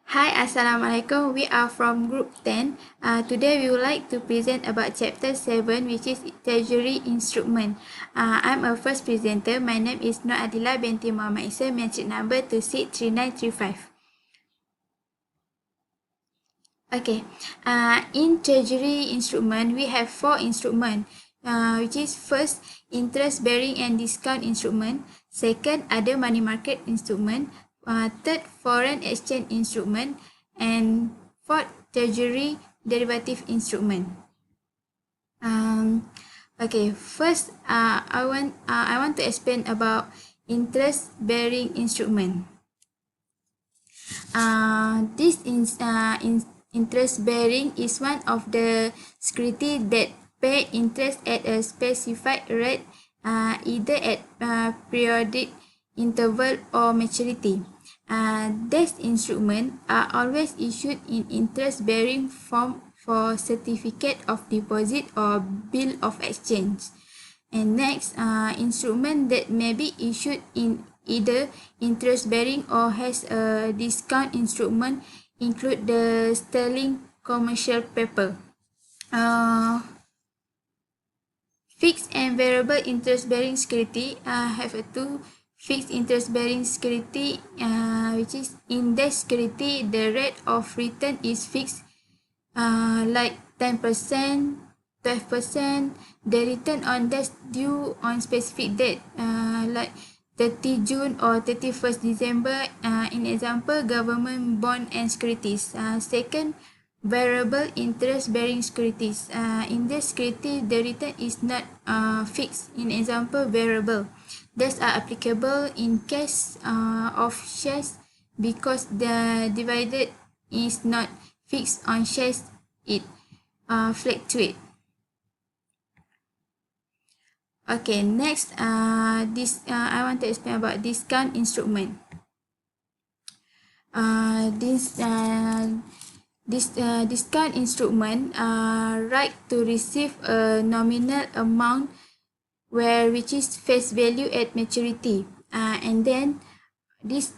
Hi, Assalamualaikum. We are from Group 10. Today we would like to present about Chapter 7, which is Treasury Instrument. I'm a first presenter. My name is Nur Adila binti Muhammad Isa, metric number 263935. Okay. In Treasury Instrument, we have 4 instruments, which is first, interest-bearing and discount instrument. Second, other money market instrument. Third, foreign exchange instrument. And fourth, treasury derivative instrument. Okay, first, I want to explain about interest-bearing instrument. This interest-bearing is one of the security that pay interest at a specified rate, either at periodic interval or maturity. These instruments are always issued in interest-bearing form for certificate of deposit or bill of exchange. And next, instrument that may be issued in either interest-bearing or has a discount instrument include the sterling commercial paper. Fixed and variable interest-bearing security have two. Fixed interest-bearing security, which is index security, the rate of return is fixed, like 10%, 12%. The return on debts due on specific date, like 30 June or 31st December. In example, government bond and securities. Second, variable interest-bearing securities. In this security, the return is not fixed. In example, variable. These are applicable in case of shares because the dividend is not fixed on shares, it fluctuates. Okay, next, I want to explain about discount instrument. This discount instrument right to receive a nominal amount which is face value at maturity, and then these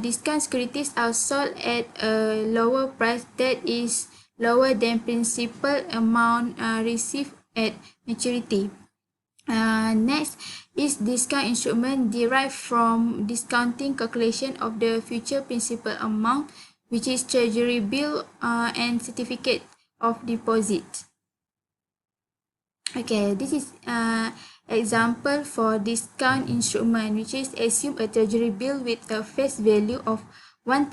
discount securities are sold at a lower price that is lower than principal amount received at maturity. Next is discount instrument derived from discounting calculation of the future principal amount, which is treasury bill and certificate of deposit. Okay, this is example for discount instrument, which is assume a treasury bill with a face value of $1,000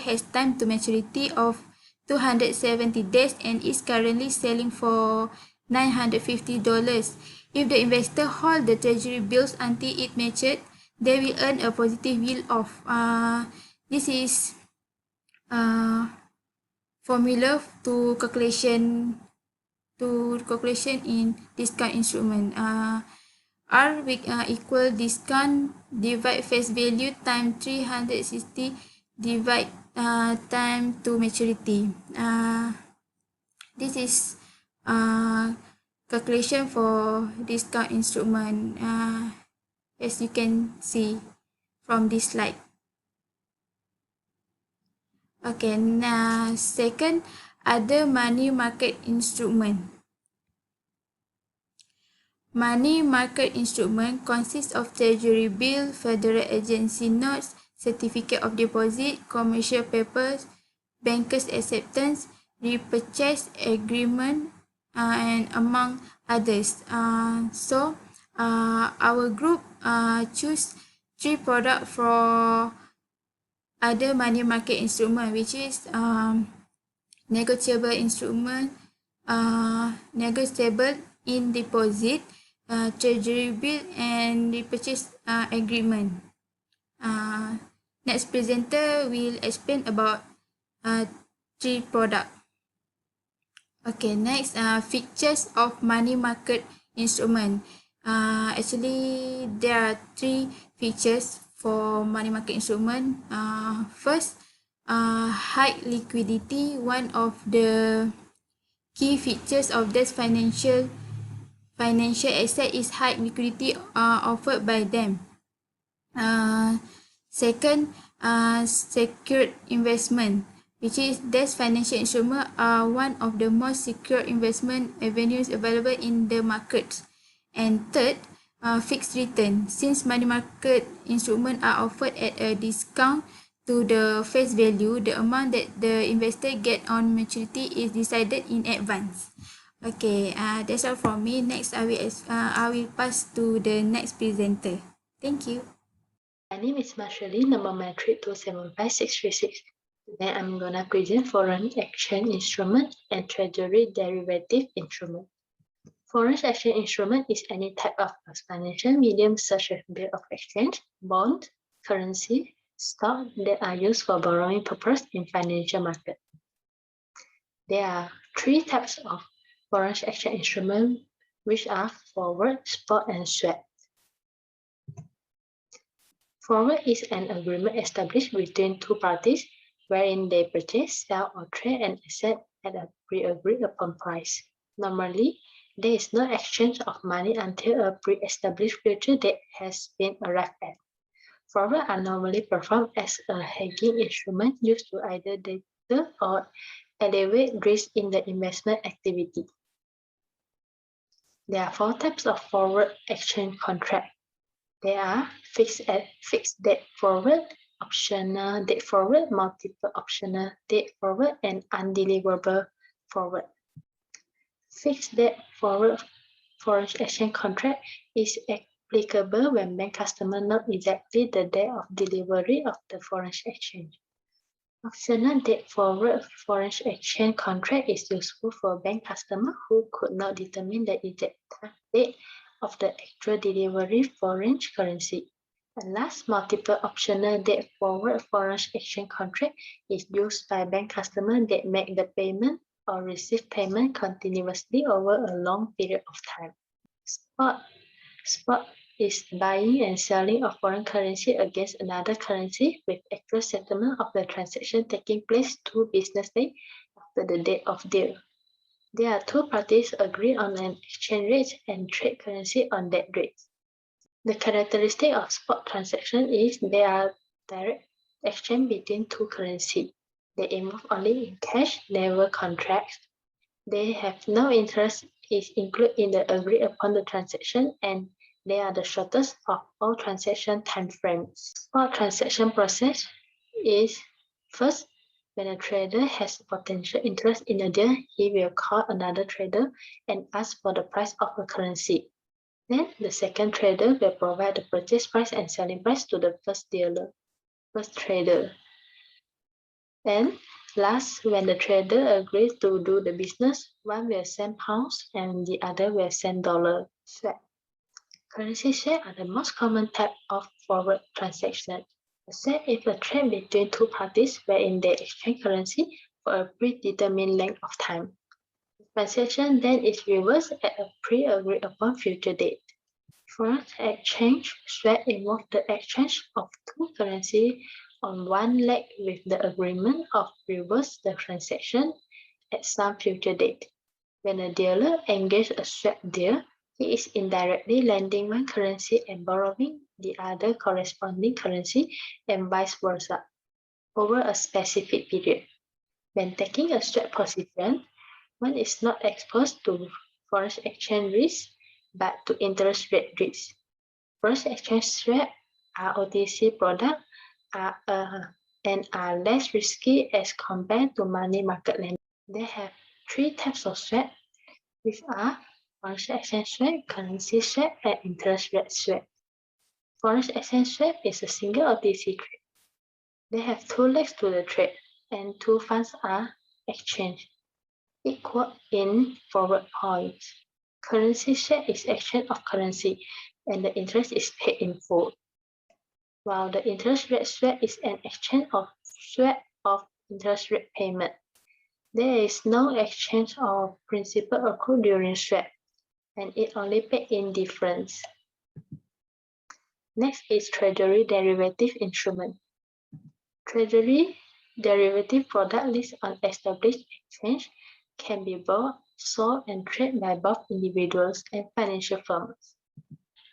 has time to maturity of 270 days and is currently selling for $950. If the investor hold the treasury bills until it matured, they will earn a positive yield of this is formula to calculation in discount instrument. R equal discount divide face value time 360 divide time to maturity. This is calculation for discount instrument, as you can see from this slide. Okay, now second, other money market instrument. Money market instrument consists of treasury bill, federal agency notes, certificate of deposit, commercial papers, bankers acceptance, repurchase agreement, and among others. So our group choose 3 products for other money market instrument, which is negotiable instrument, negotiable in deposit, treasury bill, and repurchase agreement. Next presenter will explain about 3 products. Okay, next, features of money market instrument. Actually, there are 3 features for money market instrument. First, high liquidity. One of the key features of this financial asset is high liquidity offered by them. Second, secured investment, which is these financial instruments are one of the most secure investment avenues available in the markets. And third, fixed return. Since money market instruments are offered at a discount to the face value, the amount that the investor get on maturity is decided in advance. Okay, that's all from me. Next, I will pass to the next presenter. Thank you. My name is Marshali, number matric 275636. Today I'm gonna present foreign exchange instrument and treasury derivative instrument. Foreign exchange instrument is any type of financial medium such as bill of exchange, bond, currency, stock that are used for borrowing purpose in financial market. There are three types of foreign exchange instrument, which are forward, spot, and swap. Forward is an agreement established between two parties wherein they purchase, sell, or trade an asset at a pre-agreed upon price. Normally, there is no exchange of money until a pre-established future date has been arrived at. Forward are normally performed as a hedging instrument used to either deter or elevate risk in the investment activity. There are four types of forward exchange contract. They are fixed date forward, optional date forward, multiple optional date forward, and undeliverable forward. Fixed date forward foreign exchange contract is applicable when bank customer know exactly the date of delivery of the foreign exchange. Optional date forward foreign exchange contract is useful for bank customer who could not determine the exact date of the actual delivery foreign currency. And last, multiple optional date forward foreign exchange contract is used by bank customers that make the payment or receive payment continuously over a long period of time. Spot is buying and selling of foreign currency against another currency with actual settlement of the transaction taking place 2 business days after the date of deal. There are two parties agree on an exchange rate and trade currency on that rate. The characteristic of spot transaction is they are direct exchange between two currencies. They involve only in cash, never contracts. They have no interest is included in the agreed upon the transaction, and they are the shortest of all transaction time frames. Spot transaction process is first, when a trader has potential interest in a deal, he will call another trader and ask for the price of a currency. Then the second trader will provide the purchase price and selling price to the first trader. And last, when the trader agrees to do the business, one will send pounds and the other will send dollar. Swap. Currency swap are the most common type of forward transaction. A swap is a trade between two parties wherein they exchange currency for a predetermined length of time. The transaction then is reversed at a pre-agreed upon future date. Foreign exchange swap involves the exchange of two currencies on one leg with the agreement of reverse the transaction at some future date. When a dealer engages a swap deal, he is indirectly lending one currency and borrowing the other corresponding currency and vice versa over a specific period. When taking a swap position, one is not exposed to foreign exchange risk but to interest rate risk. Foreign exchange swap are OTC products and are less risky as compared to money market lending. They have three types of swap, which are foreign exchange swap, currency swap, and interest rate swap. Foreign exchange swap is a single OTC trade. They have two legs to the trade, and two funds are exchanged, equal in forward points. Currency swap is exchange of currency, and the interest is paid in full. While the interest rate swap is an exchange of swap of interest rate payment. There is no exchange of principal accrued during swap, and it only paid in difference. Next is Treasury derivative instrument. Treasury derivative product listed on established exchange can be bought, sold, and traded by both individuals and financial firms.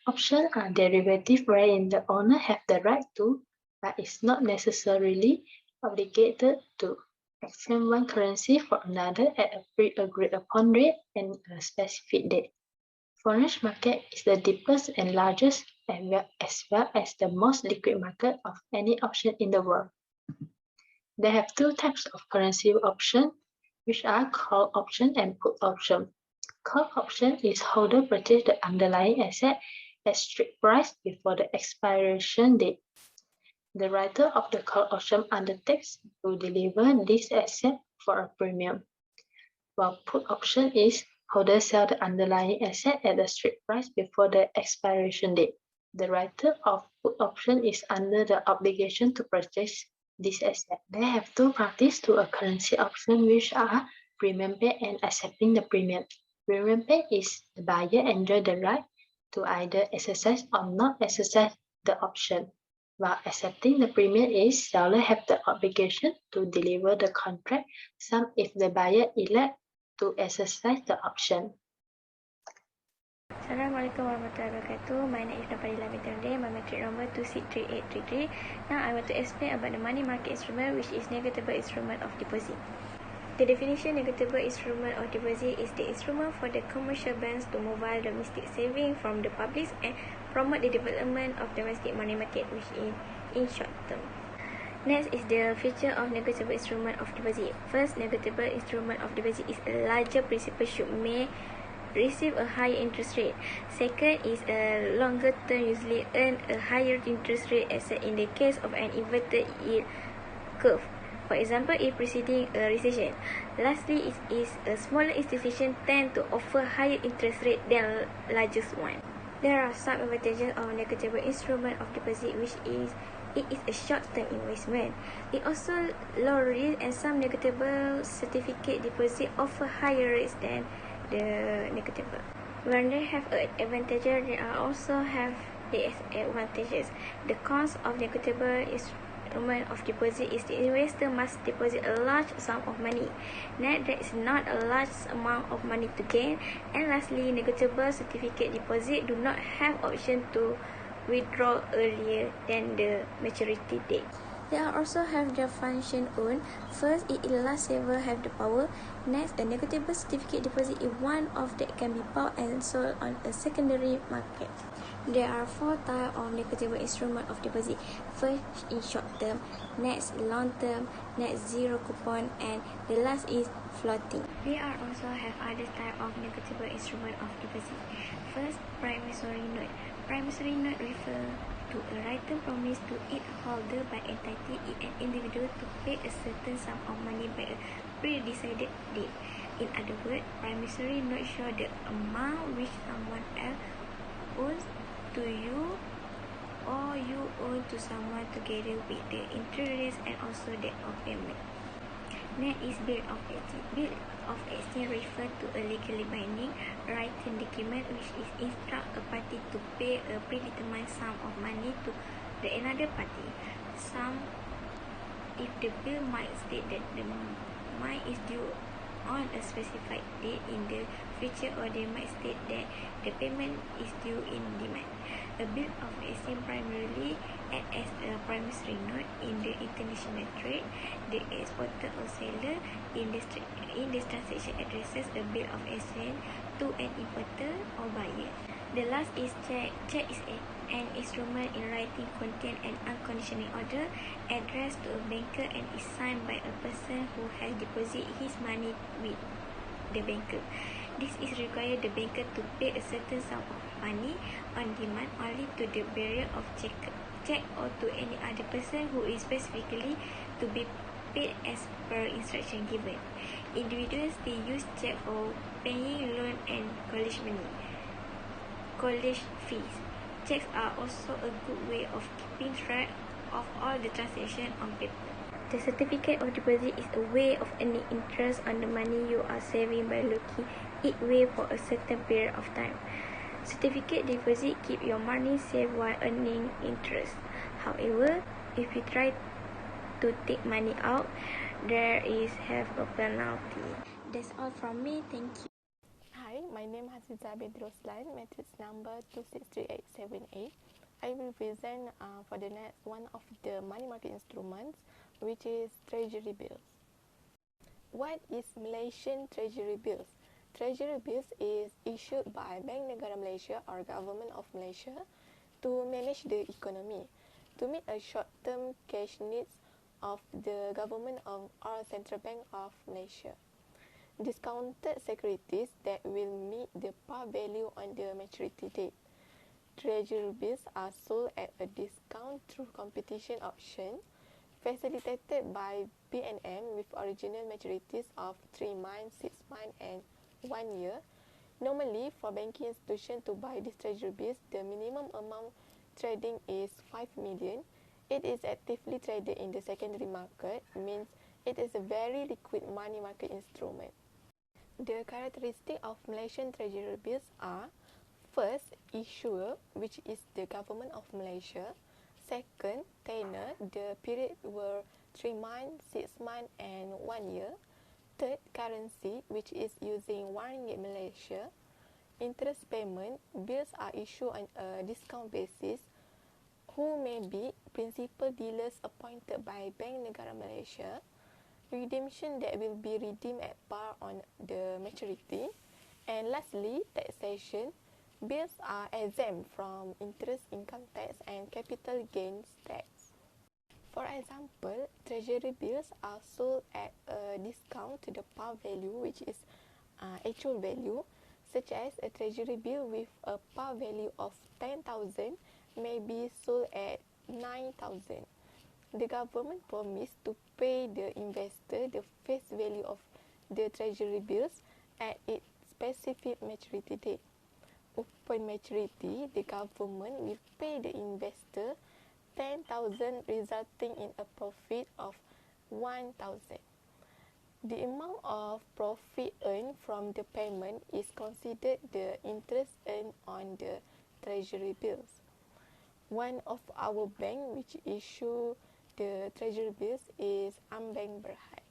Options are derivative wherein the owner have the right to but is not necessarily obligated to exchange one currency for another at a pre-agreed upon rate and a specific date. Foreign market is the deepest and largest as well as the most liquid market of any option in the world. They have two types of currency option, which are call option and put option. Call option is holder purchase the underlying asset at strike price before the expiration date. The writer of the call option undertakes to deliver this asset for a premium, while put option is holder sell the underlying asset at the strike price before the expiration date. The writer of put option is under the obligation to purchase this asset. They have two parties to a currency option, which are premium pay and accepting the premium. Premium pay is the buyer enjoy the right to either exercise or not exercise the option, while accepting the premium is seller have the obligation to deliver the contract sum if the buyer elect to exercise the option. Assalamualaikum warahmatullahi wabarakatuh. My name is BWBB3073, my metric number 263833. Now I want to explain about the money market instrument, which is negatable instrument of deposit. The definition negatable instrument of deposit is the instrument for the commercial banks to mobile domestic saving from the public and promote the development of domestic money market, which is in short term. Next is the feature of negatable instrument of deposit. First, negatable instrument of deposit is a larger principal should may receive a higher interest rate. Second is a longer term usually earn a higher interest rate except in the case of an inverted yield curve. For example, if preceding a recession. Lastly, is a smaller institution tend to offer higher interest rate than largest one. There are some advantages of negatable instrument of deposit, which is it is a short-term investment. It also low risk, and some negatable certificate deposit offer higher rates than the negatable. When they have advantages, they also have disadvantages. The cons of negatable instrument of deposit is the investor must deposit a large sum of money. Net, there is not a large amount of money to gain. And lastly, negatable certificate deposit do not have option to withdraw earlier than the maturity date. They also have their function own. First, it last saver have the power. Next, a negatable certificate deposit is one of that can be bought and sold on a secondary market. There are four types of negatable instrument of deposit. First, in short term. Next, long term. Next, zero coupon, and the last is floating. We are also have other type of negatable instrument of deposit. First, promissory note. Promissory note refer to a written promise to its holder by entitling an individual to pay a certain sum of money by a pre-decided date. In other words, promissory note show the amount which someone else owes to you or you owe to someone together with the interest and also date of payment. Next is bill of exchange. Bill of exchange refer to a legally binding written document which is instruct a party to pay a predetermined sum of money to the another party. Some, if the bill might state that the money is due on a specified date in the future, or they might state that the payment is due in demand. A bill of exchange primarily acts as a promissory note in the international trade. The exporter or seller in this transaction addresses a bill of exchange to an importer or buyer. The last is check. Check is an instrument in writing contain an unconditional order addressed to a banker and is signed by a person who has deposited his money with the banker. This is required the banker to pay a certain sum of money on demand only to the bearer of check or to any other person who is specifically to be paid as per instruction given. Individuals they use check for paying loan and college fees. Checks are also a good way of keeping track of all the transactions on paper. The certificate of deposit is a way of earning interest on the money you are saving by locking it away for a certain period of time. Certificate deposit keep your money safe while earning interest. However, if you try to take money out, there is have a penalty. That's all from me. Thank you. Hi, my name is BWBB3073, matrix number 263878. I will present for the next one of the money market instruments, which is Treasury Bills. What is Malaysian Treasury Bills? Treasury Bills is issued by Bank Negara Malaysia or Government of Malaysia to manage the economy, to meet a short-term cash needs of the government of or Central Bank of Malaysia. Discounted securities that will meet the par value on the maturity date. Treasury bills are sold at a discount through competition auction, facilitated by B&M with original maturities of 3 months, 6 months, and 1 year. Normally, for banking institutions to buy these treasury bills, the minimum amount trading is 5 million. It is actively traded in the secondary market, means it is a very liquid money market instrument. The characteristics of Malaysian treasury bills are: first, issuer, which is the government of Malaysia. Second, tenor, the period were 3 months, 6 months, and 1 year. Third, currency, which is using 1 ringgit Malaysia. Interest payment, bills are issued on a discount basis. Who may be principal dealers appointed by Bank Negara Malaysia. Redemption that will be redeemed at par on the maturity. And lastly, taxation. Bills are exempt from interest income tax and capital gains tax. For example, treasury bills are sold at a discount to the par value, which is actual value, such as a treasury bill with a par value of 10,000 may be sold at 9,000. The government promised to pay the investor the face value of the treasury bills at its specific maturity date. Upon maturity, the government will pay the investor 10,000, resulting in a profit of 1,000. The amount of profit earned from the payment is considered the interest earned on the treasury bills. One of our bank which issue the treasury bills is Bank Berhad.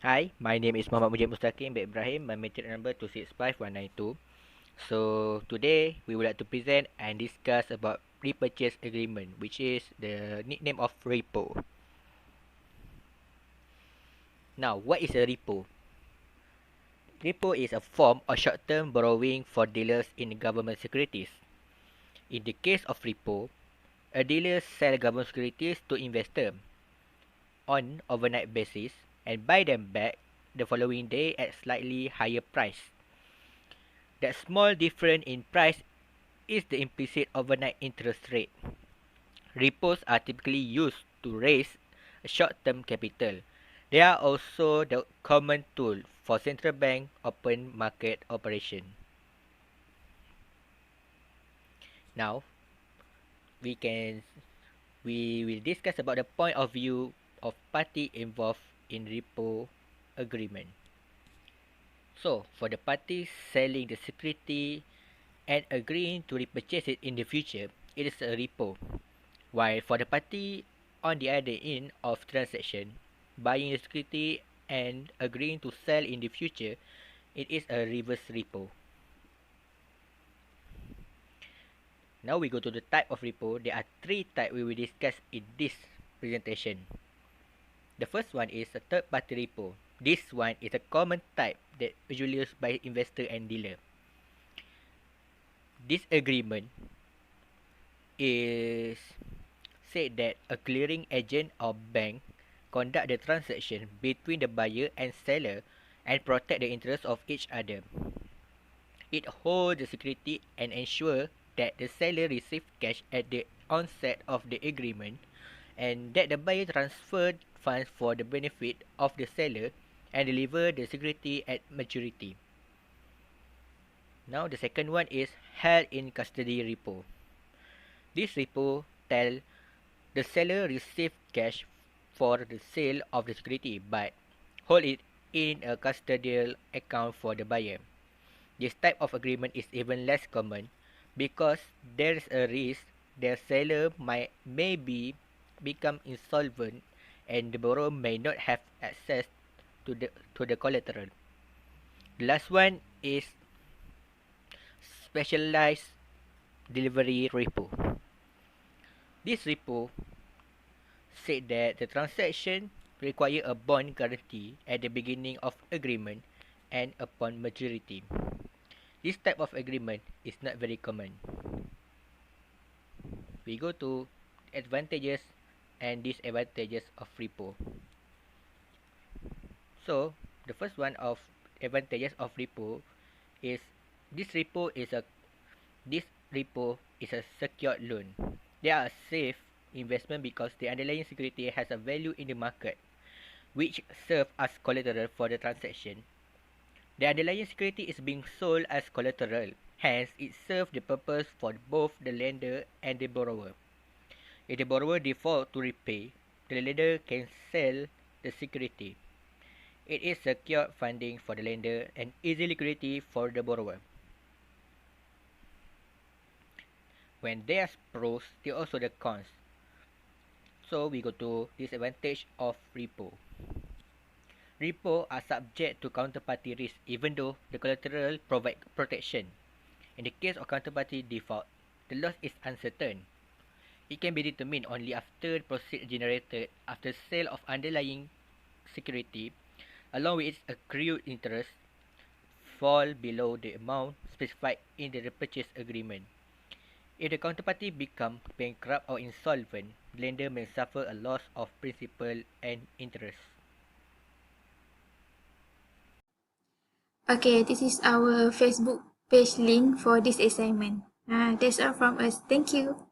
Hi, my name is Muhammad Mujib Mustaqim bin Ibrahim. My matric number 265192. So today we would like to present and discuss about repurchase agreement, which is the nickname of repo. Now, what is a repo? Repo is a form of short-term borrowing for dealers in government securities. In the case of repo, a dealer sells government securities to investors on overnight basis and buy them back the following day at slightly higher price. That small difference in price is the implicit overnight interest rate. Repos are typically used to raise short-term capital. They are also the common tool for central bank open market operation. Now, we will discuss about the point of view of party involved in repo agreement. So, for the parties selling the security and agreeing to repurchase it in the future, it is a repo. While for the party on the other end of transaction, buying the security and agreeing to sell in the future, it is a reverse repo. Now we go to the type of repo. There are 3 types we will discuss in this presentation. The first one is a third party repo. This one is a common type that usually used by investor and dealer. This agreement is said that a clearing agent or bank conduct the transaction between the buyer and seller and protect the interests of each other. It holds the security and ensure that the seller receives cash at the onset of the agreement and that the buyer transferred funds for the benefit of the seller and deliver the security at maturity. Now the second one is held in custody repo. This repo tells the seller receive cash for the sale of the security but hold it in a custodial account for the buyer. This type of agreement is even less common because there is a risk the seller may become insolvent and the borrower may not have access to the collateral. The last one is specialized delivery repo. This repo said that the transaction require a bond guarantee at the beginning of agreement and upon maturity. This type of agreement is not very common. We go to advantages and disadvantages of repo. So, the first one of advantages of repo is this repo is a this repo is a secured loan. They are a safe investment because the underlying security has a value in the market, which serve as collateral for the transaction. The underlying security is being sold as collateral, hence it serves the purpose for both the lender and the borrower. If the borrower default to repay, the lender can sell the security. It is secure funding for the lender and easy liquidity for the borrower. When there's pros, there are also the cons. So we go to disadvantage of repo. Repo are subject to counterparty risk even though the collateral provide protection. In the case of counterparty default, the loss is uncertain. It can be determined only after the proceeds generated after sale of underlying security along with its accrued interest fall below the amount specified in the repurchase agreement. If the counterparty become bankrupt or insolvent, the lender may suffer a loss of principal and interest. Okay, this is our Facebook page link for this assignment. That's all from us. Thank you.